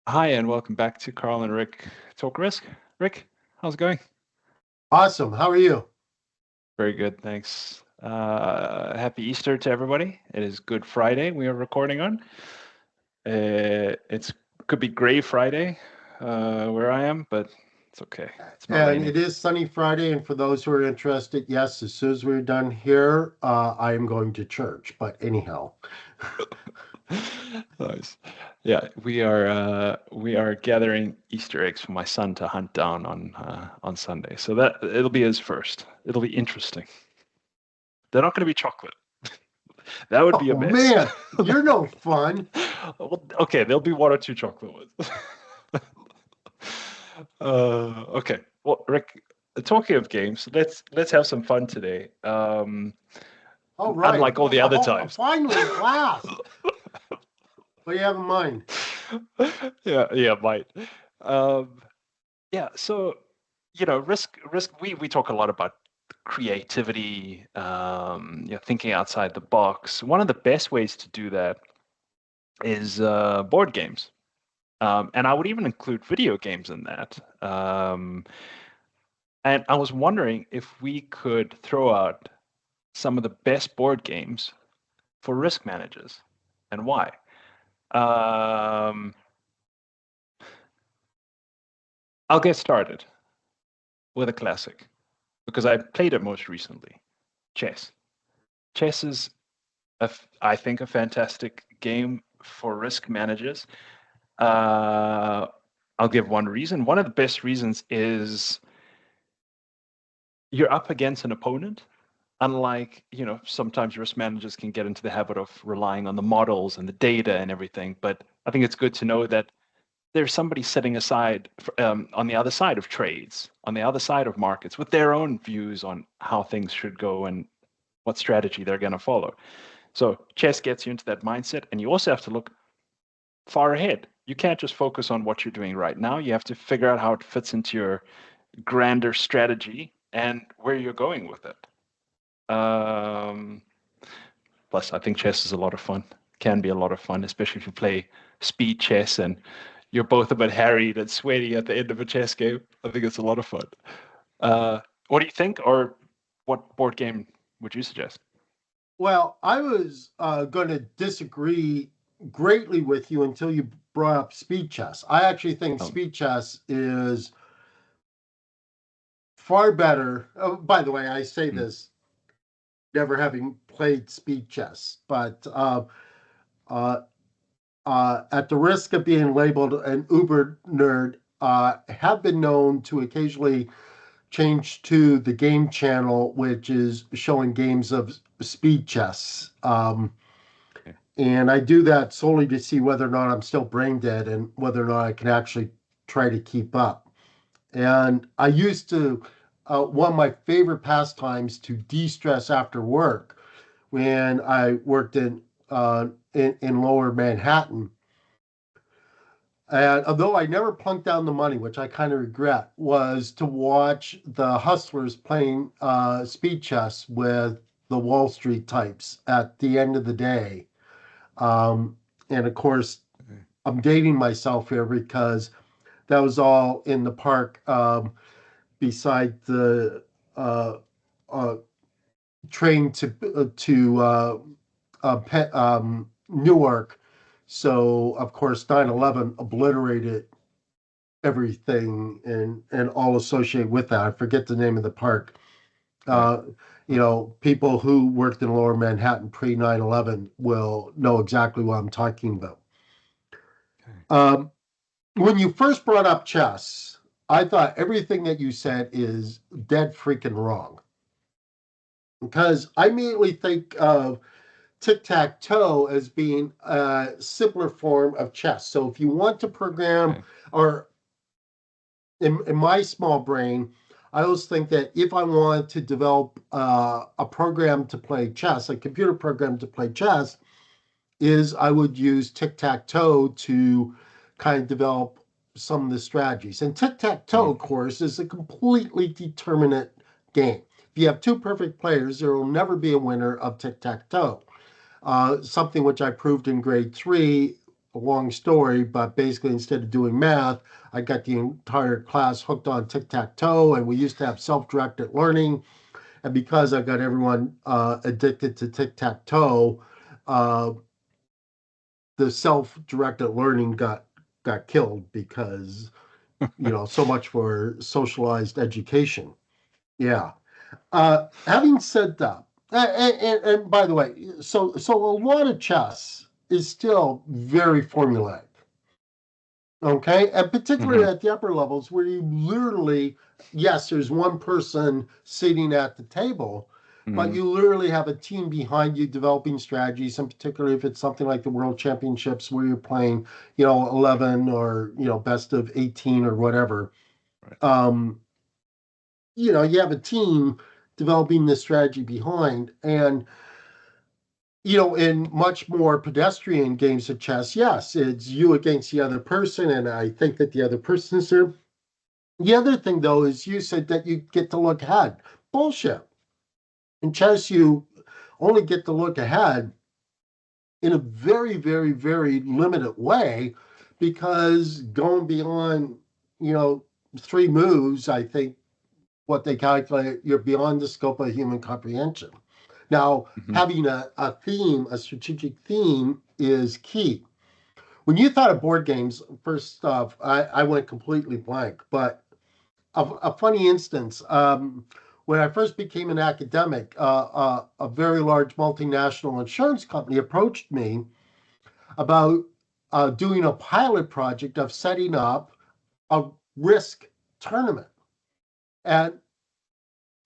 Hi, and welcome back to Carl and Rick Talk Risk. Rick, how's it going? Awesome. How are you? Very good, thanks. Happy Easter to everybody. It is Good Friday we are recording on. It's could be Gray Friday where I am, but it's okay. It's not And raining. it is Sunny Friday. And for those who are interested, yes, as soon as we're done here, I am going to church. But anyhow, Nice. Yeah, we are gathering Easter eggs for my son to hunt down on Sunday. So that it'll be his first. It'll be interesting. They're not going to be chocolate. That would be a oh mess. man, you're no fun. Well, okay, there'll be one or two chocolate ones. Okay. Well, Rick, talking of games, let's have some fun today. All right. Unlike all the other Oh, times. finally, at last. What do you have in mind? Yeah, might. Um, yeah, so risk. We talk a lot about creativity, thinking outside the box. One of the best ways to do that is board games. And I would even include video games in that. And I was wondering if we could throw out some of the best board games for risk managers and why. Um, I'll get started with a classic because I played it most recently. Chess. Chess is, I think, a fantastic game for risk managers. Uh, I'll give one reason. One of the best reasons is you're up against an opponent. Unlike, sometimes risk managers can get into the habit of relying on the models and the data and everything. But I think it's good to know that there's somebody sitting aside on the other side of trades, on the other side of markets, with their own views on how things should go and what strategy they're going to follow. So chess gets you into that mindset, and you also have to look far ahead. You can't just focus on what you're doing right now. You have to figure out how it fits into your grander strategy and where you're going with it. Um, Plus, I think chess is a lot of fun. Can be a lot of fun, especially if you play speed chess and you're both a bit harried and sweaty at the end of a chess game. I think it's a lot of fun. Uh, what do you think, or what board game would you suggest? Well, I was going to disagree greatly with you until you brought up speed chess. I actually think Oh, speed chess is far better. Oh, by the way, I say hmm, this never having played speed chess, but uh, at the risk of being labeled an uber nerd, have been known to occasionally change to the game channel, which is showing games of speed chess. okay. And I do that solely to see whether or not I'm still brain dead and whether or not I can actually try to keep up. And I used to, one of my favorite pastimes to de stress after work when I worked in lower Manhattan. And although I never plunked down the money, which I kind of regret, was to watch the hustlers playing speed chess with the Wall Street types at the end of the day. Um, and of course, Okay. I'm dating myself here because that was all in the park beside the uh, uh, train to Newark. So of course, 9/11 obliterated everything and all associated with that. I forget the name of the park. Right. Uh, people who worked in Lower Manhattan pre 9/11 will know exactly what I'm talking about. Okay. Um, when you first brought up chess, I thought everything that you said is dead freaking wrong because I immediately think of tic tac toe as being a simpler form of chess. So if you want to program, Okay. or in my small brain, I always think that if I want to develop a program to play chess, a computer program to play chess, is I would use tic tac toe to kind of develop some of the strategies. And tic tac toe, Mm, of course, is a completely determinate game. If you have two perfect players, there will never be a winner of tic tac toe. Something which I proved in grade 3 a long story, but basically instead of doing math, I got the entire class hooked on tic-tac-toe, and we used to have self-directed learning. And because I got everyone addicted to tic-tac-toe, uh, the self-directed learning got killed because so much for socialized education. Yeah. Having said that, and by the way, so a lot of chess is still very formulaic. Okay, and particularly Hmm. at the upper levels where you literally, yes, there's one person sitting at the table, but Hmm. you literally have a team behind you developing strategies, and particularly if it's something like the World Championships where you're playing, 11 or, best of 18 or whatever. Right. Um, you have a team developing the strategy behind, and in much more pedestrian games of chess, yes, it's you against the other person, and I think that the other person is there. The other thing, though, is you said that you get to look ahead. Bullshit. In chess, you only get to look ahead in a very, very, very limited way because going beyond, you know, three moves, I think what they calculate, you're beyond the scope of human comprehension. Now, Hmm. having a theme, a strategic theme, is key. When you thought of board games, first off, I went completely blank. But a funny instance, when I first became an academic, a very large multinational insurance company approached me about doing a pilot project of setting up a risk tournament. And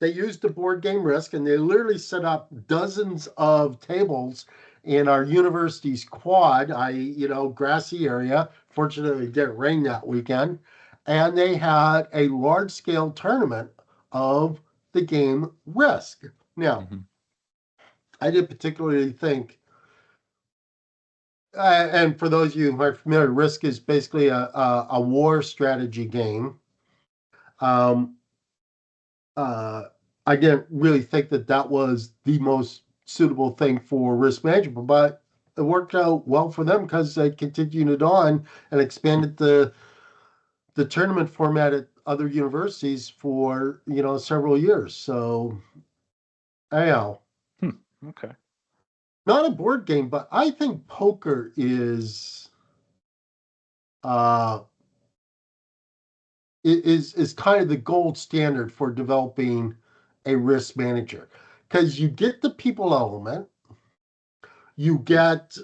they used the board game Risk, and they literally set up dozens of tables in our university's quad, grassy area. Fortunately, it didn't rain that weekend. And they had a large scale tournament of the game Risk. Now, Hmm. I didn't particularly think, and for those of you who are familiar, Risk is basically a war strategy game. Um, uh, I didn't really think that that was the most suitable thing for risk management, but it worked out well for them because they continued it on and expanded the tournament format at other universities for several years. So anyhow, Hmm. Okay. not a board game, but I think poker uh, is kind of the gold standard for developing a risk manager because you get the people element, you get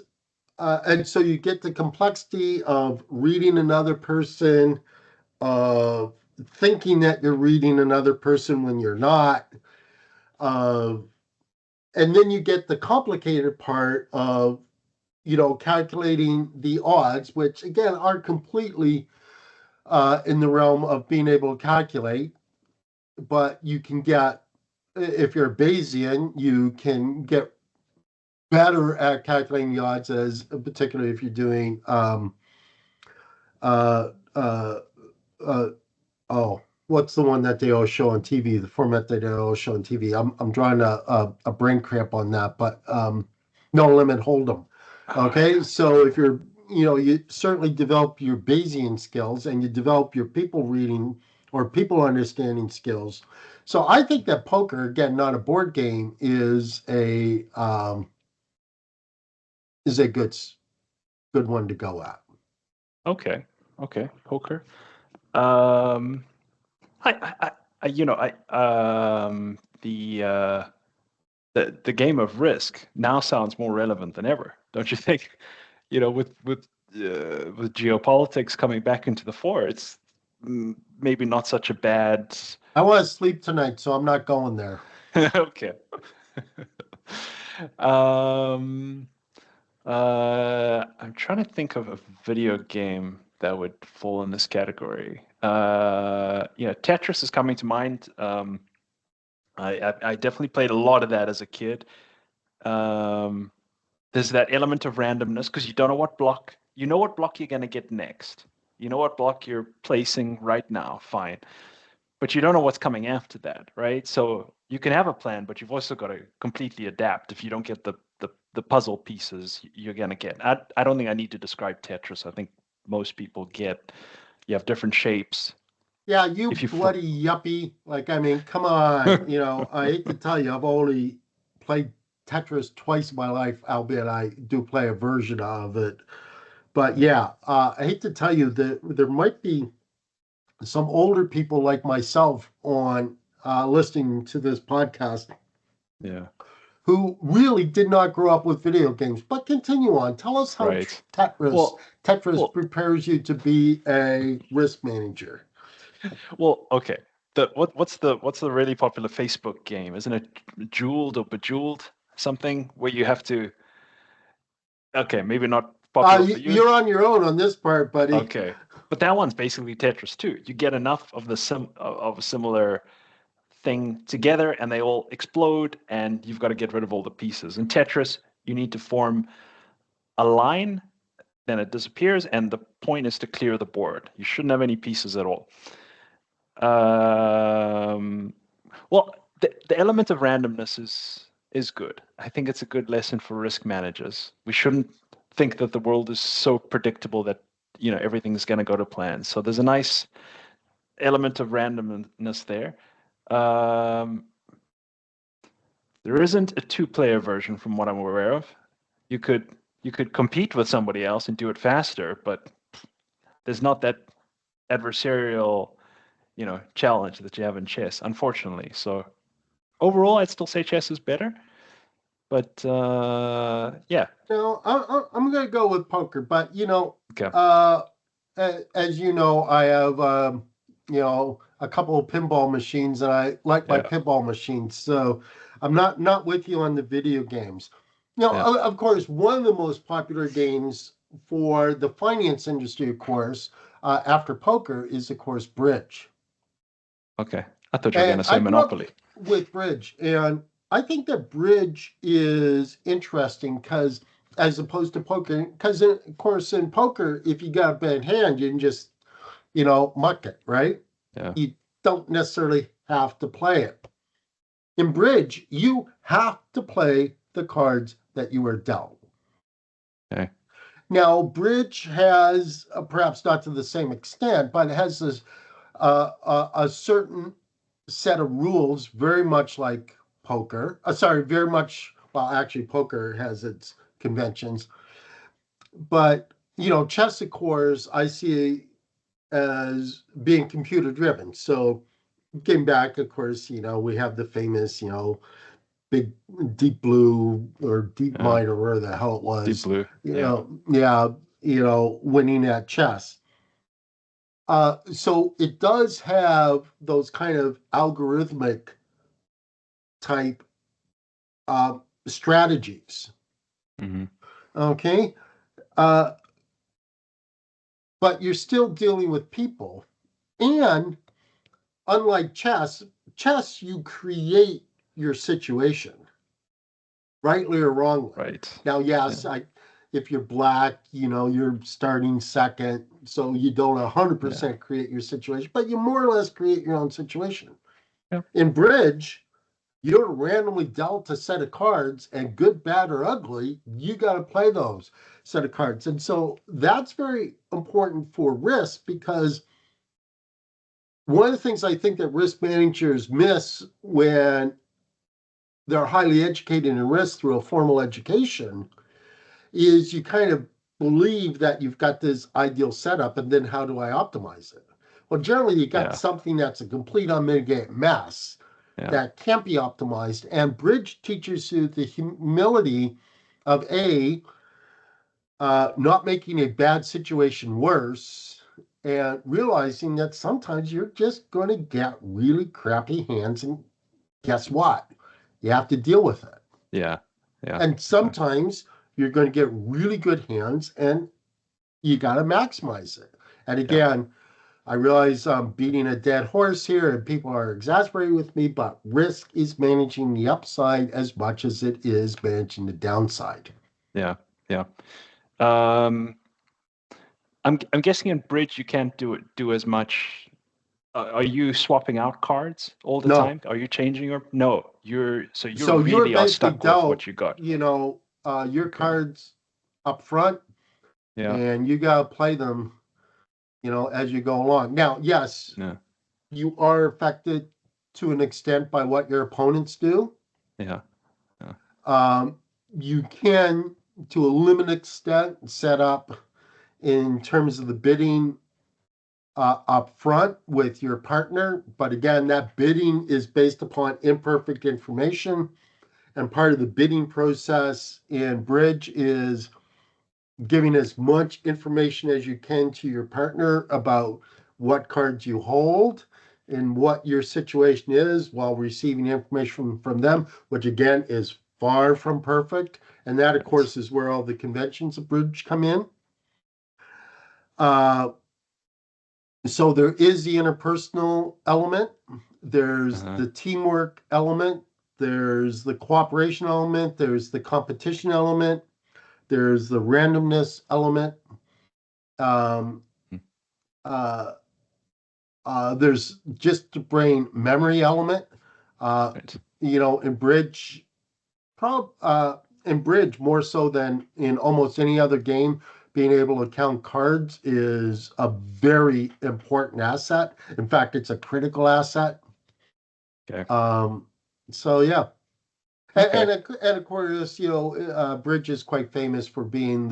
and so you get the complexity of reading another person, of thinking that you're reading another person when you're not, uh, and then you get the complicated part of calculating the odds, which again are completely in the realm of being able to calculate. But you can get, if you're Bayesian, you can get better at calculating the odds, as particularly if you're doing uh, uh, uh, oh, what's the one that they always show on TV? The format that they always show on TV. I'm drawing a brain cramp on that, but no limit hold'em. Oh, Okay, so if you're you certainly develop your Bayesian skills and you develop your people reading or people understanding skills. So I think that poker, again, not a board game, is a good one to go at. okay. Okay. Poker. Um, I the game of Risk now sounds more relevant than ever, don't you think? With geopolitics coming back into the fore, it's maybe not such a bad. I want to sleep tonight, so I'm not going there. Okay. Um, I'm trying to think of a video game that would fall in this category. Tetris is coming to mind. I definitely played a lot of that as a kid. Um, there's that element of randomness because you don't know what block you're going to get next. You know what block you're placing right now, fine. But you don't know what's coming after that, right? So you can have a plan, but you've also got to completely adapt if you don't get the the puzzle pieces you're gonna get. I don't think I need to describe Tetris. I think most people get. You have different shapes. Yeah, you If you bloody yuppie. Like, I mean, come on. I hate to tell you, I've only played Tetris twice in my life, albeit I do play a version of it. But yeah, I hate to tell you that there might be some older people like myself on listening to this podcast yeah, who really did not grow up with video games. But continue on. Tell us how right. Tetris Well, Tetris well, prepares you to be a risk manager. well. Okay. What's the really popular Facebook game? Isn't it Jeweled or Bejeweled? Something where you have to. Okay, maybe not popular for you. You're on your own on this part, buddy. Okay, but that one's basically Tetris too. You get enough of the of a similar thing together, and they all explode, and you've got to get rid of all the pieces. In Tetris, you need to form a line, then it disappears, and the point is to clear the board. You shouldn't have any pieces at all. Um, well, the element of randomness is good. I think it's a good lesson for risk managers. We shouldn't think that the world is so predictable that everything's going to go to plan. So there's a nice element of randomness there. Um, there isn't a two-player version from what I'm aware of. You could compete with somebody else and do it faster, but there's not that adversarial, challenge that you have in chess, unfortunately. So overall, I'd still say chess is better, but yeah. No, I'm going to go with poker, but Okay. as you know, I have a couple of pinball machines, and I like my Yeah. pinball machines. So I'm not with you on the video games. Yeah. Of course, one of the most popular games for the finance industry, of course, after poker is, of course, bridge. Okay. I thought you were going And to say I grew up Monopoly. with bridge, and I think that bridge is interesting because, as opposed to poker, because of course in poker, if you got a bad hand, you can just muck it, right? Yeah. You don't necessarily have to play it. In bridge, you have to play the cards that you were dealt. Okay. Now, bridge has, perhaps not to the same extent, but it has this a certain set of rules, very much like poker. Sorry, very much. Well, actually, poker has its conventions, but chess, of course, I see as being computer driven. So, getting back, of course, we have the famous, big deep blue or deep Yeah. mind or where the hell it Deep was. Blue. Yeah. Yeah, winning at chess. So it does have those kind of algorithmic type strategies. Mm-hmm. Okay. Uh, but you're still dealing with people. And unlike chess, you create your situation, rightly or wrongly. Right. Now, yes, Yeah. if you're black, you're starting second, so you don't Yeah. 100% create your situation, but you more or less create your own situation. Yeah. In bridge, you're randomly dealt a set of cards, and good, bad, or ugly, you got to play those set of cards. And so that's very important for risk, because one of the things I think that risk managers miss when they're highly educated in risk through a formal education is you kind of believe that you've got this ideal setup, and then how do I optimize it? Well, generally, you got Yeah. something that's a complete unmitigated mess Yeah. that can't be optimized. And bridge teaches you the humility of not making a bad situation worse, and realizing that sometimes you're just going to get really crappy hands, and guess what? You have to deal with it. Yeah. Yeah. And sometimes you're going to get really good hands, and you got to maximize it. And Yeah. again, I realize I'm beating a dead horse here and people are exasperated with me, but risk is managing the upside as much as it is managing the downside. Yeah. Yeah. Um, I'm guessing in bridge you can't do as much. Are you swapping out cards all the No. time? Are you changing your? No, you're So you're really are basically stuck with dealt, what you got. your Okay. cards up front, Yeah. and you got to play them, as you go along. Now, yes, Yeah. you are affected to an extent by what your opponents do. Yeah. Yeah. Um, you can, to a limited extent, set up in terms of the bidding up front with your partner. But again, that bidding is based upon imperfect information. And part of the bidding process in bridge is giving as much information as you can to your partner about what cards you hold and what your situation is while receiving information from them, which again is far from perfect. And that, of Right. course, is where all the conventions of bridge come in. Uh, so there is the interpersonal element, there's Uh-huh. the teamwork element, there's the cooperation element, there's the competition element, there's the randomness element. Um, Mm. uh, there's just the brain memory element. Uh, Right. in bridge, in bridge more so than in almost any other game, being able to count cards is a very important asset. In fact, it's a critical asset. Okay. Um, so yeah, Okay. and of course, bridge is quite famous for being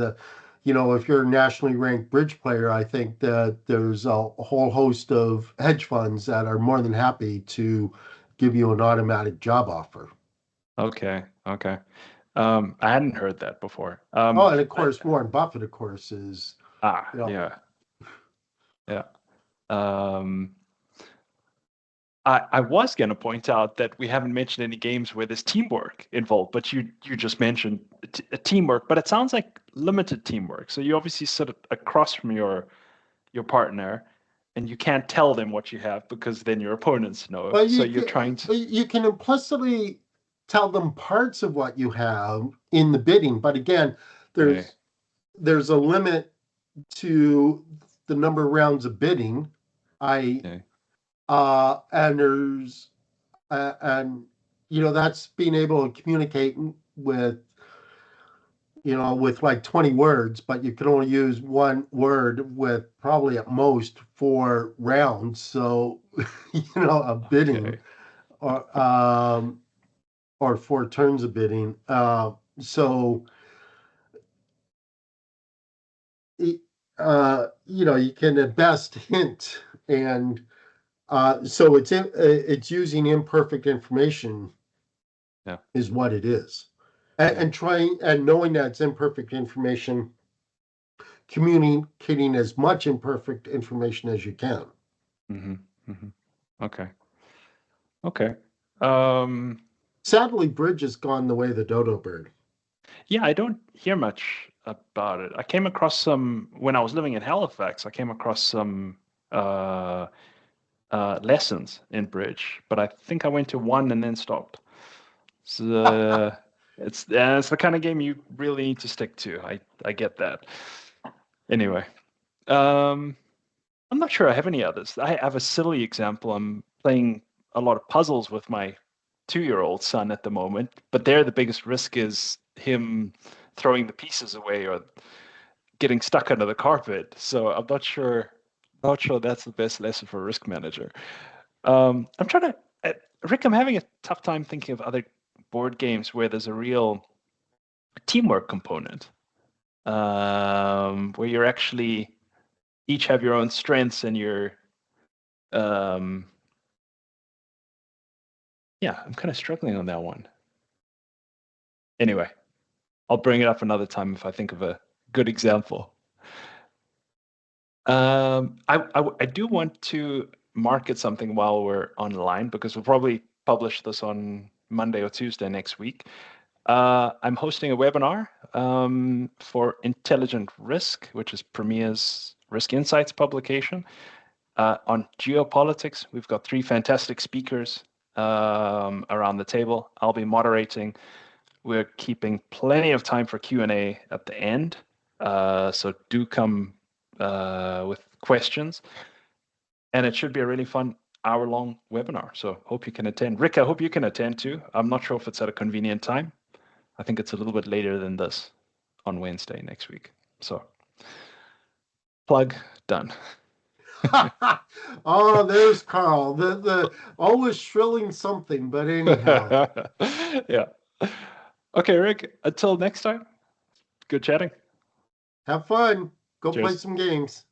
if you're a nationally ranked bridge player, I think that there's a whole host of hedge funds that are more than happy to give you an automatic job offer. Okay. Okay. I hadn't heard that before. Oh, and of course, Warren Buffett, of course, is you know, Yeah. Yeah. Um, I was going to point out that we haven't mentioned any games where there's teamwork involved, but you just mentioned teamwork, but it sounds like limited teamwork. So you obviously sit across from your partner, and you can't tell them what you have because then your opponents know. but So you're trying to. you can implicitly tell them parts of what you have in the bidding. But again, Okay. there's a limit to the number of rounds of bidding. I Okay. and there's and that's being able to communicate with with like 20 words, but you can only use one word with probably at most 4 rounds. So a bidding Okay. or or 4 turns of bidding. So you can at best hint, and so it's using imperfect information Yeah. is what it is, and, Okay. and trying and knowing that it's imperfect information, communicating as much imperfect information as you can. Mm-hmm. Mm-hmm. Okay. Okay. Um, Sadly, bridge has gone the way of the dodo bird. yeah, I don't hear much about it. I came across some when I was living in Halifax. I came across some uh, lessons in bridge, but I think I went to one and then stopped. So it's the kind of game you really need to stick to. I get that. Anyway, um, I'm not sure I have any others. I have a silly example. I'm playing a lot of puzzles with my 2-year-old son at the moment, but there the biggest risk is him throwing the pieces away or getting stuck under the carpet. So I'm not sure that's the best lesson for a risk manager. I'm trying to, Rick, I'm having a tough time thinking of other board games where there's a real teamwork component, where you're actually each have your own strengths and um, yeah, I'm kind of struggling on that one. Anyway, I'll bring it up another time if I think of a good example. I do want to market something while we're online because we'll probably publish this on Monday or Tuesday next week. I'm hosting a webinar for Intelligent Risk, which is Premier's Risk Insights publication, on geopolitics. We've got 3 fantastic speakers around the table. I'll be moderating. We're keeping plenty of time for Q&A at the end, so do come with questions. And it should be a really fun hour-long webinar. So hope you can attend. Rick, I hope you can attend too. I'm not sure if it's at a convenient time. I think it's a little bit later than this on Wednesday next week. So, plug done. Oh, there's Carl. The always shrilling something, but anyhow. Yeah. Okay, Rick, until next time, good chatting. Have fun. Go play Cheers. some games.